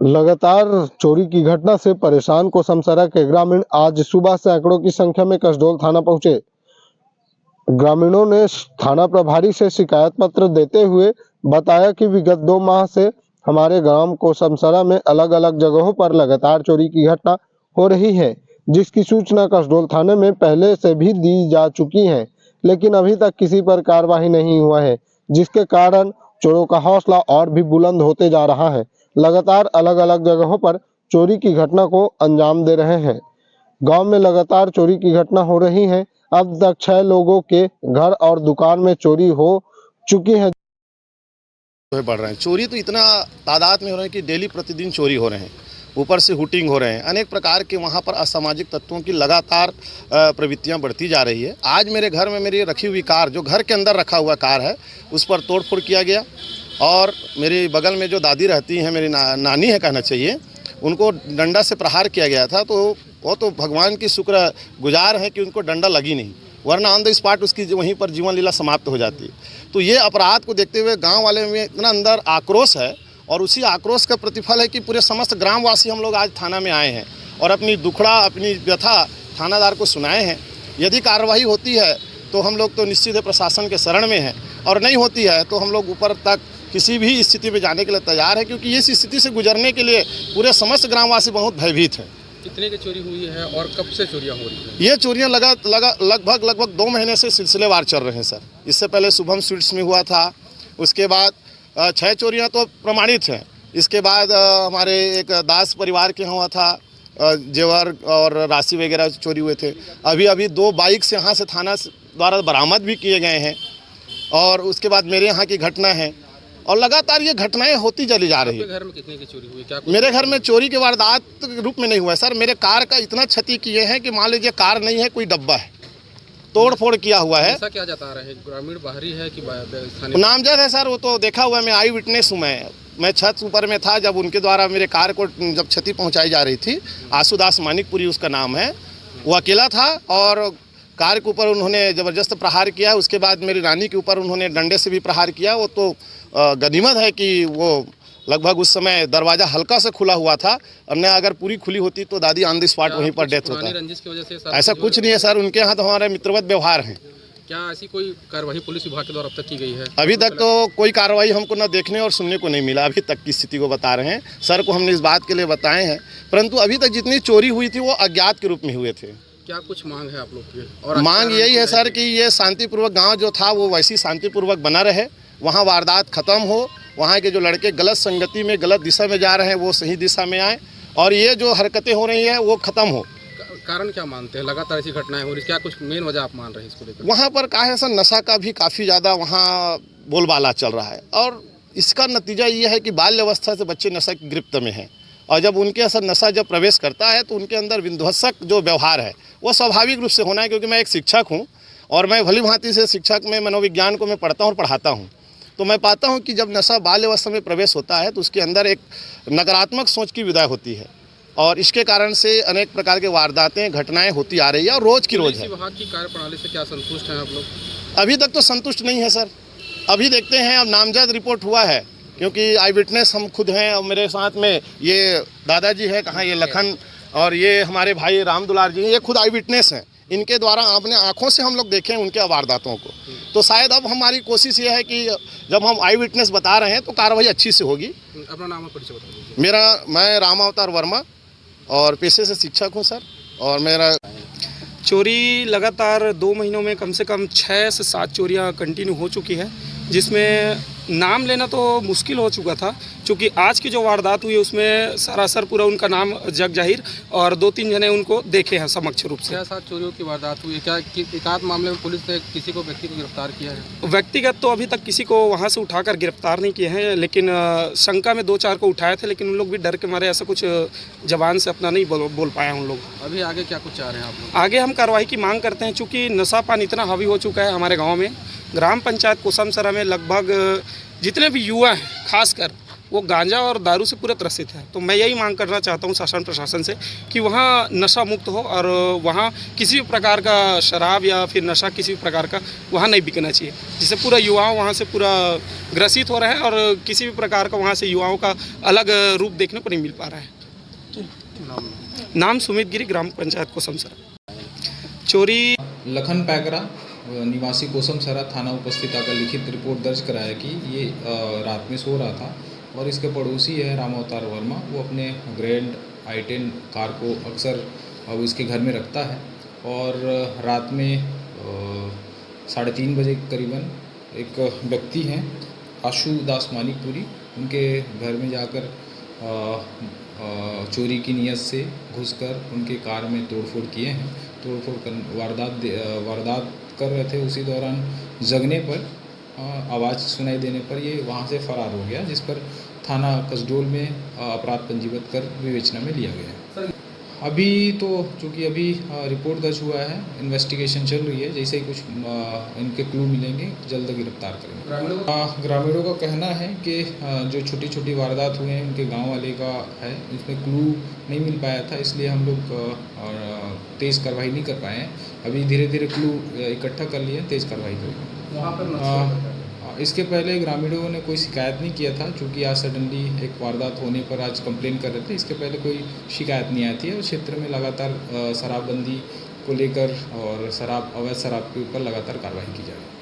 लगातार चोरी की घटना से परेशान कोसमसरा के ग्रामीण आज सुबह सैकड़ों की संख्या में कसडोल थाना पहुंचे। ग्रामीणों ने थाना प्रभारी से शिकायत पत्र देते हुए बताया कि विगत 2 माह से हमारे गांव कोसमसरा में अलग अलग जगहों पर लगातार चोरी की घटना हो रही है, जिसकी सूचना कसडोल थाने में पहले से भी दी जा चुकी है, लेकिन अभी तक किसी पर कार्रवाई नहीं हुआ है, जिसके कारण चोरों का हौसला और भी बुलंद होते जा रहा है। लगातार अलग अलग जगहों पर चोरी की घटना को अंजाम दे रहे हैं। गांव में लगातार चोरी की घटना हो रही है। अब तक 6 लोगों के घर और दुकान में चोरी हो चुकी है। बढ़ रहे हैं चोरी तो इतना तादाद में हो रहे हैं कि डेली प्रतिदिन चोरी हो रहे हैं, ऊपर से हुटिंग हो रहे हैं, अनेक प्रकार के वहाँ पर असामाजिक तत्वों की लगातार प्रवृत्तियाँ बढ़ती जा रही है। आज मेरे घर में मेरी रखी हुई कार, जो घर के अंदर रखा हुआ कार है, उस पर तोड़फोड़ किया गया और मेरे बगल में जो दादी रहती हैं, मेरी नानी है कहना चाहिए, उनको डंडा से प्रहार किया गया था। तो वो तो भगवान की शुक्र गुजार है कि उनको डंडा लगी नहीं, वरना ऑन द स्पॉट उसकी वहीं पर जीवन लीला समाप्त हो जाती है। तो ये अपराध को देखते हुए गांव वाले में इतना अंदर आक्रोश है और उसी आक्रोश का प्रतिफल है कि पूरे समस्त ग्रामवासी हम लोग आज थाना में आए हैं और अपनी दुखड़ा, अपनी व्यथा थानादार को सुनाए हैं। यदि कार्रवाई होती है तो हम लोग तो निश्चित है प्रशासन के शरण में हैं, और नहीं होती है तो हम लोग ऊपर तक किसी भी स्थिति में जाने के लिए तैयार है, क्योंकि इस स्थिति से गुजरने के लिए पूरे समस्त ग्रामवासी बहुत भयभीत हैं। कितने की चोरी हुई है और कब से चोरियां हो रही हैं? ये चोरियां लगभग 2 महीने से सिलसिलेवार चल रहे हैं सर। इससे पहले शुभम स्वीट्स में हुआ था, उसके बाद 6 चोरियां तो प्रमाणित हैं। इसके बाद हमारे एक दास परिवार के यहाँ हुआ था, जेवर और राशि वगैरह चोरी हुए थे। अभी 2 बाइक्स यहाँ से थाना द्वारा बरामद भी किए गए हैं, और उसके बाद मेरे यहाँ की घटना है, और लगातार ये घटनाएं होती चली जा रही है। आपके घर में कितने की चोरी हुई? क्या मेरे घर में चोरी के वारदात के रूप में नहीं हुआ है सर। मेरे कार का इतना क्षति किए हैं कि मान लीजिए कार नहीं है, कोई डब्बा है, तोड़ फोड़ किया हुआ है। ऐसा क्या जता रहे हैं? ग्रामीण बाहरी है कि स्थानीय? नामजद है सर, वो तो देखा हुआ है, मैं आई विटनेस हूँ। मैं छत ऊपर में था जब उनके द्वारा मेरे कार को जब क्षति पहुँचाई जा रही थी। आशुदास मानिकपुरी उसका नाम है, वो अकेला था और कार के ऊपर उन्होंने ज़बरदस्त प्रहार किया। उसके बाद मेरी रानी के ऊपर उन्होंने डंडे से भी प्रहार किया। वो तो गनीमत है कि वो लगभग उस समय दरवाज़ा हल्का से खुला हुआ था, और अगर पूरी खुली होती तो दादी ऑन द स्पॉट वहीं पर डेथ होता। रंजिश की वजह से ऐसा कुछ नहीं है सर, उनके यहाँ तो हमारे मित्रवत व्यवहार हैं। क्या ऐसी कोई कार्रवाई पुलिस विभाग के द्वारा अब तक की गई है? अभी तक तो कोई कार्रवाई हमको न देखने और सुनने को नहीं मिला। अभी तक की स्थिति को बता रहे हैं सर को, हमने इस बात के लिए बताए हैं, परंतु अभी तक जितनी चोरी हुई थी वो अज्ञात के रूप में हुए थे। क्या कुछ मांग है आप लोग की? और मांग यही है सर कि ये शांतिपूर्वक गांव जो था वो वैसी शांतिपूर्वक बना रहे, वहाँ वारदात खत्म हो, वहाँ के जो लड़के गलत संगति में गलत दिशा में जा रहे हैं वो सही दिशा में आए, और ये जो हरकतें हो रही हैं वो खत्म हो। कारण क्या मानते हैं? लगातार ऐसी घटनाएं हो रही, क्या कुछ मेन वजह आप मान रहे हैं इसको लेकर? वहाँ पर क्या है सर, नशा का भी काफ़ी ज़्यादा वहाँ बोलबाला चल रहा है, और इसका नतीजा ये है कि बाल्य अवस्था से बच्चे नशा की गिरफ्त में हैं, और जब उनके असर नशा जब प्रवेश करता है तो उनके अंदर विध्वंसक जो व्यवहार है वो स्वाभाविक रूप से होना है। क्योंकि मैं एक शिक्षक हूँ और मैं भली भांति से शिक्षक में मनोविज्ञान को मैं पढ़ता हूँ और पढ़ाता हूँ, तो मैं पाता हूँ कि जब नशा बाल्य अवस्था में प्रवेश होता है तो उसके अंदर एक नकारात्मक सोच की विदाई होती है, और इसके कारण से अनेक प्रकार के वारदातें घटनाएं होती आ रही है, और रोज़ की रोज़ है। विभाग की कार्यप्रणाली से क्या संतुष्ट हैं आप लोग? अभी तक तो संतुष्ट नहीं है सर। अभी देखते हैं, अब नामजद रिपोर्ट हुआ है, क्योंकि आई विटनेस हम खुद हैं, और मेरे साथ में ये दादाजी है, कहाँ ये लखन, और ये हमारे भाई राम दुलार जी हैं, ये खुद आई विटनेस हैं। इनके द्वारा अपने आँखों से हम लोग देखें उनके वारदातों को। तो शायद अब हमारी कोशिश ये है कि जब हम आई विटनेस बता रहे हैं तो कार्रवाई अच्छी से होगी। अपना नाम और परिचय बता दीजिए। मैं राम अवतार वर्मा और पेशे से शिक्षक हूँ सर। और मेरा चोरी लगातार 2 महीनों में कम से कम 6 से 7 चोरियां कंटिन्यू हो चुकी है, जिसमें नाम लेना तो मुश्किल हो चुका था, क्योंकि आज की जो वारदात हुई उसमें सरासर पूरा उनका नाम जग जाहिर, और 2-3 जने उनको देखे हैं समक्ष रूप से। 6-7 चोरियों की वारदात हुई है। क्या एकाध मामले में पुलिस ने किसी को व्यक्ति को गिरफ्तार किया है? व्यक्तिगत तो अभी तक किसी को वहाँ से उठाकर गिरफ्तार नहीं किए हैं, लेकिन शंका में 2-4 को उठाए थे, लेकिन उन लोग भी डर के मारे ऐसा कुछ जबान से अपना नहीं बोल पाया उन लोग। अभी आगे क्या कुछ चाह रहे हैं आप लोग? आगे हम कार्रवाई की मांग करते हैं, चूँकि नशापान इतना हावी हो चुका है हमारे गाँव में। ग्राम पंचायत कोसमसरा में लगभग जितने भी युवा हैं, खासकर वो गांजा और दारू से पूरा त्रसित है। तो मैं यही मांग करना चाहता हूँ शासन प्रशासन से कि वहाँ नशा मुक्त हो और वहाँ किसी भी प्रकार का शराब या फिर नशा किसी भी प्रकार का वहाँ नहीं बिकना चाहिए, जिससे पूरा युवाओं वहाँ से पूरा ग्रसित हो रहे हैं और किसी भी प्रकार का वहाँ से युवाओं का अलग रूप देखने को नहीं मिल पा रहा है। नाम सुमित गिरी, ग्राम पंचायत कोसमसरा। चोरी लखन पैगरा निवासी कोसमसरा थाना उपस्थित आकर लिखित रिपोर्ट दर्ज कराया कि ये रात में सो रहा था और इसके पड़ोसी है राम अवतार वर्मा, वो अपने ग्रैंड i10 कार को अक्सर अब इसके घर में रखता है और रात में 3:30 बजे करीबन एक व्यक्ति हैं आशु दास मानिकपुरी, उनके घर में जाकर चोरी की नीयत से घुसकर उनके कार में तोड़फोड़ किए हैं। तोड़फोड़ कर वारदात कर रहे थे, उसी दौरान जगने पर आवाज़ सुनाई देने पर ये वहाँ से फरार हो गया, जिस पर थाना कसडोल में अपराध पंजीबद्ध कर विवेचना में लिया गया। अभी तो चूँकि अभी रिपोर्ट दर्ज हुआ है, इन्वेस्टिगेशन चल रही है, जैसे ही कुछ इनके क्लू मिलेंगे जल्द गिरफ्तार करेंगे। ग्रामीणों का कहना है कि जो छोटी छोटी वारदात हुए हैं उनके गांव वाले का है, इसमें क्लू नहीं मिल पाया था, इसलिए हम लोग तेज़ कार्रवाई नहीं कर पाए हैं। अभी धीरे धीरे क्लू इकट्ठा कर लिए, तेज़ कार्रवाई करेंगे। वहाँ पर इसके पहले ग्रामीणों ने कोई शिकायत नहीं किया था, क्योंकि आज सडनली एक वारदात होने पर आज कंप्लेन कर रहे थे। इसके पहले कोई शिकायत नहीं आई थी और क्षेत्र में लगातार शराबबंदी को लेकर और अवैध शराब के ऊपर लगातार कार्रवाई की जा रही है।